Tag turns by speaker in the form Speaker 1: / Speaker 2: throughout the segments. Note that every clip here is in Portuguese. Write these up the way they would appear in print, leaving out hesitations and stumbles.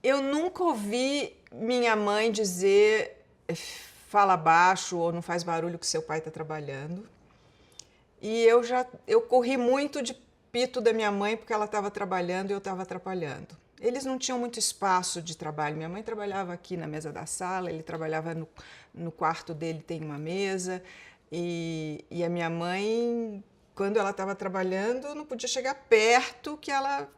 Speaker 1: Eu nunca ouvi minha mãe dizer fala baixo ou não faz barulho que seu pai está trabalhando. E eu corri muito de pito da minha mãe porque ela estava trabalhando e eu estava atrapalhando. Eles não tinham muito espaço de trabalho. Minha mãe trabalhava aqui na mesa da sala, ele trabalhava no quarto dele, tem uma mesa. E a minha mãe, quando ela estava trabalhando, não podia chegar perto que ela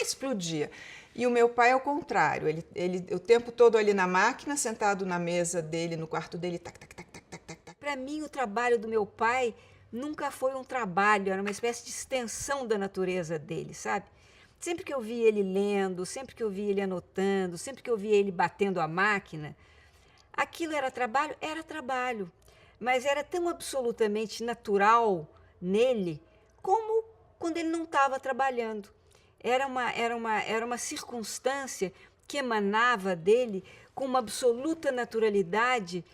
Speaker 1: explodia. E o meu pai é o contrário, ele o tempo todo ali na máquina, sentado na mesa dele, no quarto dele, tac, tac, tac, tac, tac, tac, tac.
Speaker 2: Para mim, o trabalho do meu pai nunca foi um trabalho, era uma espécie de extensão da natureza dele, sabe? Sempre que eu vi ele lendo, sempre que eu vi ele anotando, sempre que eu vi ele batendo a máquina, aquilo era trabalho, mas era tão absolutamente natural nele como quando ele não estava trabalhando. Era uma circunstância que emanava dele com uma absoluta naturalidade,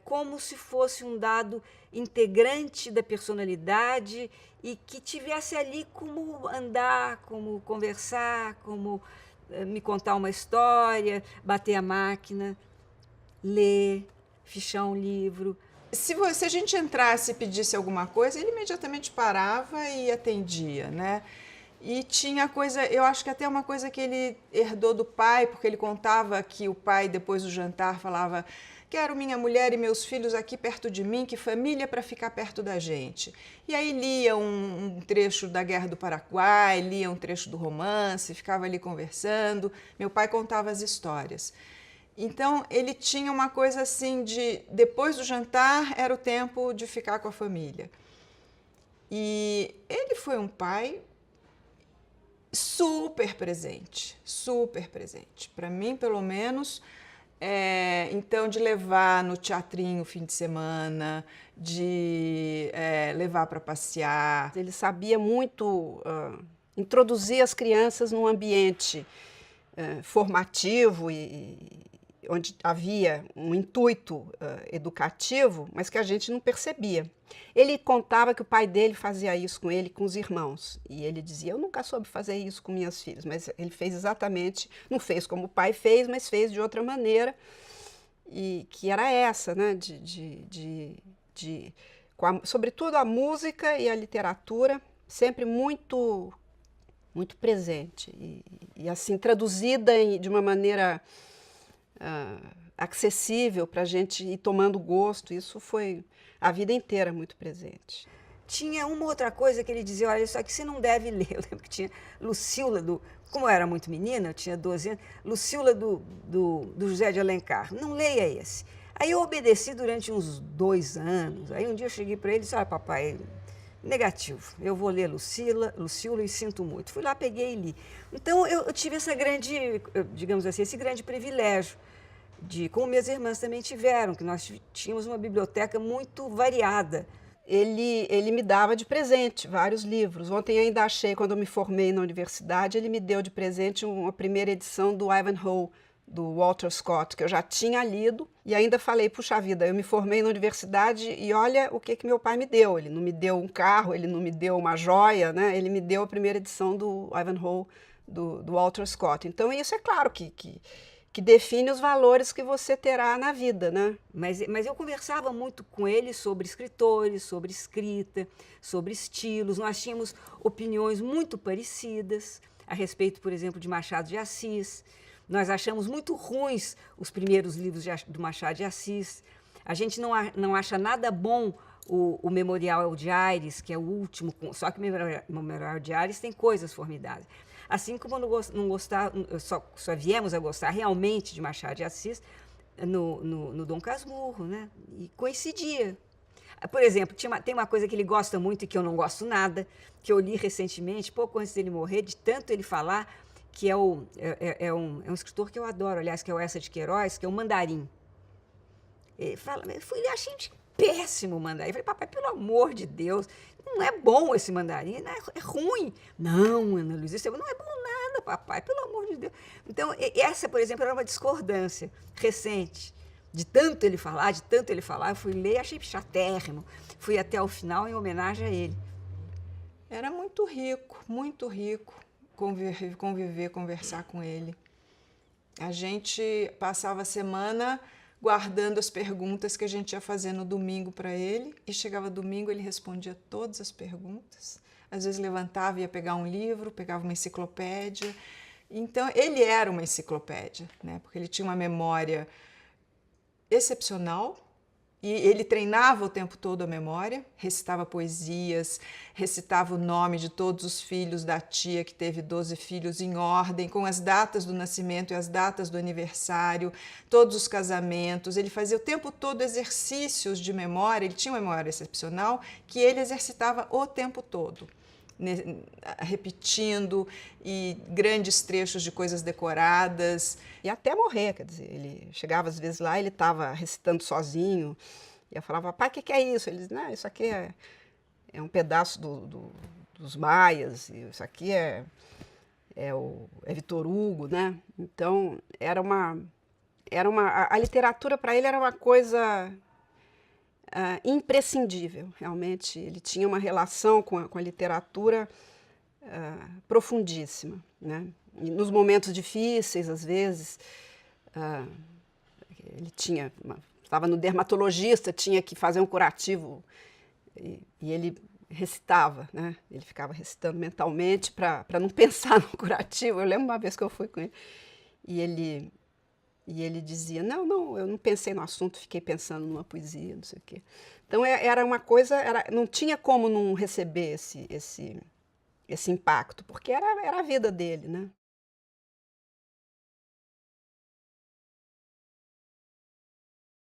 Speaker 2: como se fosse um dado integrante da personalidade e que tivesse ali como andar, como conversar, como me contar uma história, bater a máquina, ler, fichar um livro.
Speaker 1: Se a gente entrasse e pedisse alguma coisa, ele imediatamente parava e atendia, né? E tinha coisa, eu acho que até uma coisa que ele herdou do pai, porque ele contava que o pai, depois do jantar, falava: quero minha mulher e meus filhos aqui perto de mim, que família para ficar perto da gente. E aí lia um trecho da Guerra do Paraguai, lia um trecho do romance, ficava ali conversando. Meu pai contava as histórias. Então, ele tinha uma coisa assim de, depois do jantar, era o tempo de ficar com a família. E ele foi um pai super presente, super presente. Para mim, pelo menos, então, de levar no teatrinho fim de semana, de levar para passear.
Speaker 3: Ele sabia muito introduzir as crianças num ambiente formativo e onde havia um intuito educativo, mas que a gente não percebia. Ele contava que o pai dele fazia isso com ele, com os irmãos, e ele dizia: eu nunca soube fazer isso com minhas filhas, mas ele fez exatamente, não fez como o pai fez, mas fez de outra maneira, e que era essa, né, sobretudo a música e a literatura, sempre muito muito presente e assim traduzida de uma maneira acessível para a gente ir tomando gosto. Isso foi a vida inteira muito presente.
Speaker 2: Tinha uma outra coisa que ele dizia: olha, isso aqui você não deve ler. Eu lembro que tinha Lucila, como eu era muito menina, eu tinha 12 anos, Lucila do José de Alencar, não leia esse. Aí eu obedeci durante uns 2 anos. Aí um dia eu cheguei para ele e disse: olha, papai, negativo, eu vou ler Lucila e sinto muito. Fui lá, peguei e li. Então eu tive essa grande, digamos assim, esse grande privilégio, como minhas irmãs também tiveram, que nós tínhamos uma biblioteca muito variada.
Speaker 3: Ele me dava de presente vários livros. Ontem ainda achei, quando eu me formei na universidade, ele me deu de presente uma primeira edição do Ivanhoe, do Walter Scott, que eu já tinha lido, e ainda falei: puxa vida, eu me formei na universidade e olha o que meu pai me deu. Ele não me deu um carro, ele não me deu uma joia, né? Ele me deu a primeira edição do Ivanhoe, do Walter Scott. Então isso é claro que define os valores que você terá na vida, né?
Speaker 2: Mas eu conversava muito com ele sobre escritores, sobre escrita, sobre estilos. Nós tínhamos opiniões muito parecidas a respeito, por exemplo, de Machado de Assis. Nós achamos muito ruins os primeiros livros do Machado de Assis. A gente não acha nada bom o Memorial de Aires, que é o último, só que o Memorial de Aires tem coisas formidáveis. Assim como não gostar, só viemos a gostar realmente de Machado de Assis no Dom Casmurro, né? E coincidia. Por exemplo, tem uma coisa que ele gosta muito e que eu não gosto nada, que eu li recentemente, pouco antes dele morrer, de tanto ele falar, que é um escritor que eu adoro, aliás, que é o Eça de Queiroz, que é o Mandarim. Ele fala, achei péssimo o Mandarim. Eu falei: papai, pelo amor de Deus, não é bom esse Mandarim, é ruim. Não, Ana Luísa, isso não é bom nada, papai, pelo amor de Deus. Então, essa, por exemplo, era uma discordância recente. De tanto ele falar, eu fui ler e achei chatérrimo. Fui até o final em homenagem a ele.
Speaker 1: Era muito rico conviver, conversar com ele. A gente passava a semana guardando as perguntas que a gente ia fazer no domingo para ele, e chegava domingo, ele respondia todas as perguntas. Às vezes levantava e ia pegar um livro, pegava uma enciclopédia. Então, ele era uma enciclopédia, né? Porque ele tinha uma memória excepcional, e ele treinava o tempo todo a memória, recitava poesias, recitava o nome de todos os filhos da tia, que teve 12 filhos, em ordem, com as datas do nascimento e as datas do aniversário, todos os casamentos. Ele fazia o tempo todo exercícios de memória, ele tinha uma memória excepcional que ele exercitava o tempo todo, repetindo, e grandes trechos de coisas decoradas.
Speaker 3: E até morrer, quer dizer, ele chegava às vezes lá, ele estava recitando sozinho, e eu falava, pai, o que é isso? Ele dizia, não, isso aqui é um pedaço dos maias, isso aqui é Victor Hugo, né? Então, a literatura para ele era uma coisa imprescindível, realmente. Ele tinha uma relação com a literatura profundíssima, né? E nos momentos difíceis, às vezes, ele estava no dermatologista, tinha que fazer um curativo, e ele recitava, né? Ele ficava recitando mentalmente para não pensar no curativo. Eu lembro uma vez que eu fui com ele, e ele dizia, não, eu não pensei no assunto, fiquei pensando numa poesia, não sei o quê. Então, era uma coisa, não tinha como não receber esse impacto, porque era a vida dele, né?